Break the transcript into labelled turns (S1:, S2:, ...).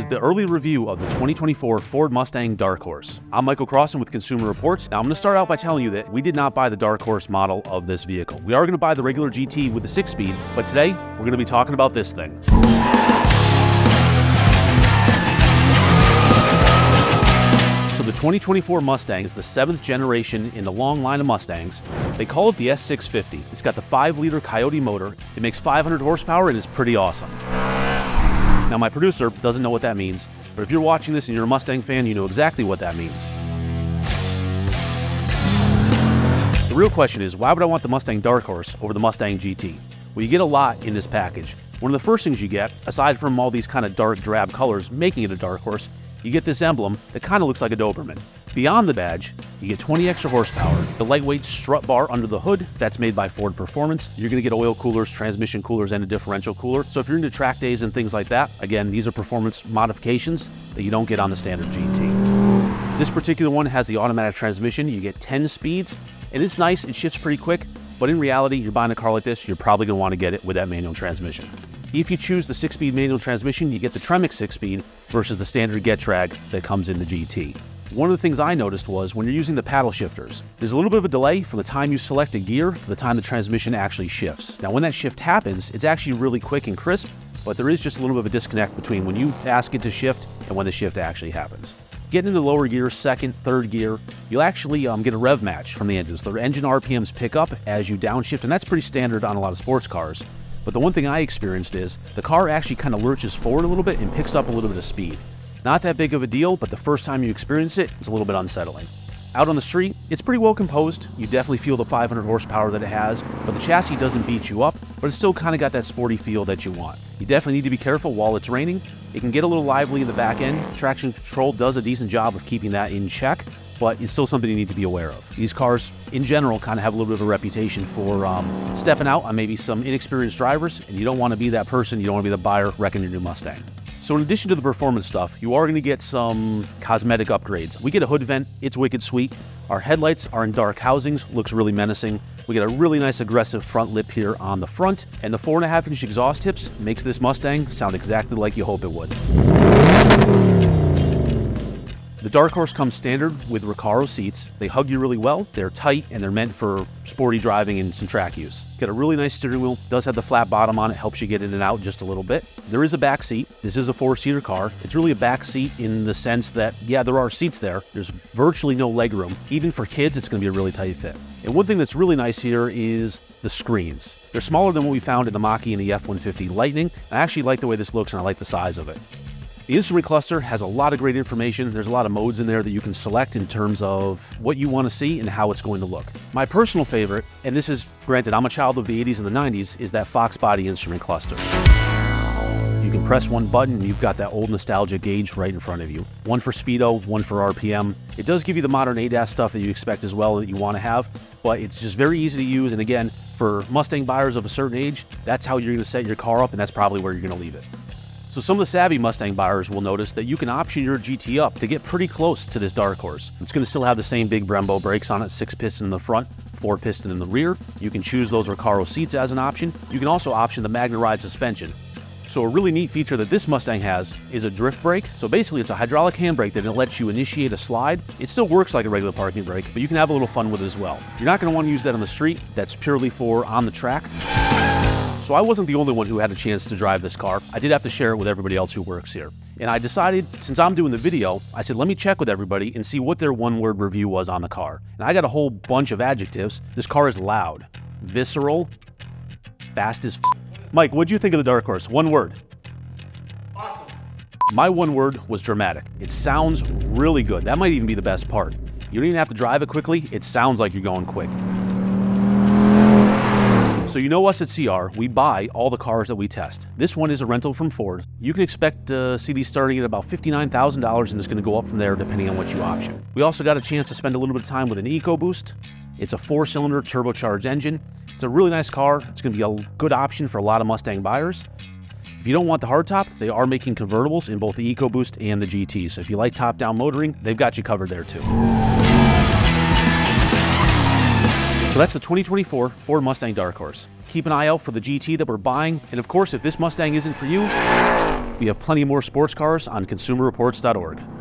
S1: is the early review of the 2024 Ford Mustang Dark Horse. I'm Michael Crossan with Consumer Reports. Now I'm going to start out by telling you that we did not buy the Dark Horse model of this vehicle. We are going to buy the regular GT with the 6-speed, but today we're going to be talking about this thing. So the 2024 Mustang is the 7th generation in the long line of Mustangs. They call it the S650. It's got the 5-liter Coyote motor. It makes 500 horsepower and is pretty awesome. Now my producer doesn't know what that means, but if you're watching this and you're a Mustang fan, you know exactly what that means. The real question is, why would I want the Mustang Dark Horse over the Mustang GT? Well, you get a lot in this package. One of the first things you get, aside from all these kind of dark drab colors making it a Dark Horse, you get this emblem that kind of looks like a Doberman. Beyond the badge, you get 20 extra horsepower, the lightweight strut bar under the hood, that's made by Ford Performance. You're going to get oil coolers, transmission coolers, and a differential cooler. So if you're into track days and things like that, again, these are performance modifications that you don't get on the standard GT. This particular one has the automatic transmission. You get 10 speeds, and it's nice, it shifts pretty quick, but in reality, you're buying a car like this, you're probably going to want to get it with that manual transmission. If you choose the 6-speed manual transmission, you get the Tremec 6-speed versus the standard Getrag that comes in the GT. One of the things I noticed was when you're using the paddle shifters, there's a little bit of a delay from the time you select a gear to the time the transmission actually shifts. Now when that shift happens, it's actually really quick and crisp, but there is just a little bit of a disconnect between when you ask it to shift and when the shift actually happens. Getting into the lower gear, second, third gear, you'll actually get a rev match from the engines. The engine RPMs pick up as you downshift, and that's pretty standard on a lot of sports cars. But the one thing I experienced is the car actually kind of lurches forward a little bit and picks up a little bit of speed. Not that big of a deal, but the first time you experience it, it's a little bit unsettling. Out on the street, it's pretty well composed. You definitely feel the 500 horsepower that it has, but the chassis doesn't beat you up, but it's still kind of got that sporty feel that you want. You definitely need to be careful while it's raining. It can get a little lively in the back end. Traction control does a decent job of keeping that in check, but it's still something you need to be aware of. These cars, in general, kind of have a little bit of a reputation for stepping out on maybe some inexperienced drivers, and you don't want to be that person. You don't want to be the buyer wrecking your new Mustang. So in addition to the performance stuff, you are going to get some cosmetic upgrades. We get a hood vent, it's wicked sweet. Our headlights are in dark housings, looks really menacing. We get a really nice aggressive front lip here on the front, and the 4.5-inch exhaust tips makes this Mustang sound exactly like you hope it would. The Dark Horse comes standard with Recaro seats. They hug you really well, they're tight, and they're meant for sporty driving and some track use. Got a really nice steering wheel, does have the flat bottom on it, helps you get in and out just a little bit. There is a back seat. This is a 4-seater car. It's really a back seat in the sense that, yeah, there are seats there. There's virtually no leg room. Even for kids, it's going to be a really tight fit. And one thing that's really nice here is the screens. They're smaller than what we found in the Mach-E and the F-150 Lightning. I actually like the way this looks, and I like the size of it. The instrument cluster has a lot of great information. There's a lot of modes in there that you can select in terms of what you want to see and how it's going to look. My personal favorite, and this is, granted, I'm a child of the 80s and the 90s, is that Fox body instrument cluster. You can press one button and you've got that old nostalgia gauge right in front of you. One for speedo, one for RPM. It does give you the modern ADAS stuff that you expect as well that you want to have, but it's just very easy to use. And again, for Mustang buyers of a certain age, that's how you're going to set your car up, and that's probably where you're going to leave it. So some of the savvy Mustang buyers will notice that you can option your GT up to get pretty close to this Dark Horse. It's going to still have the same big Brembo brakes on it, 6-piston in the front, 4-piston in the rear. You can choose those Recaro seats as an option. You can also option the MagneRide suspension. So a really neat feature that this Mustang has is a drift brake. So basically it's a hydraulic handbrake that lets you initiate a slide. It still works like a regular parking brake, but you can have a little fun with it as well. You're not going to want to use that on the street. That's purely for on the track. So I wasn't the only one who had a chance to drive this car. I did have to share it with everybody else who works here. And I decided, since I'm doing the video, I said, let me check with everybody and see what their one-word review was on the car. And I got a whole bunch of adjectives. This car is loud, visceral, fast as f. Mike, what'd you think of the Dark Horse? One word.
S2: Awesome.
S1: My one word was dramatic. It sounds really good. That might even be the best part. You don't even have to drive it quickly. It sounds like you're going quick. So you know us at CR, we buy all the cars that we test. This one is a rental from Ford. You can expect to see these starting at about $59,000, and it's going to go up from there depending on what you option. We also got a chance to spend a little bit of time with an EcoBoost. It's a 4-cylinder turbocharged engine. It's a really nice car. It's going to be a good option for a lot of Mustang buyers. If you don't want the hardtop, they are making convertibles in both the EcoBoost and the GT. So if you like top-down motoring, they've got you covered there too. So that's the 2024 Ford Mustang Dark Horse. Keep an eye out for the GT that we're buying, and of course, if this Mustang isn't for you, We have plenty more sports cars on consumerreports.org.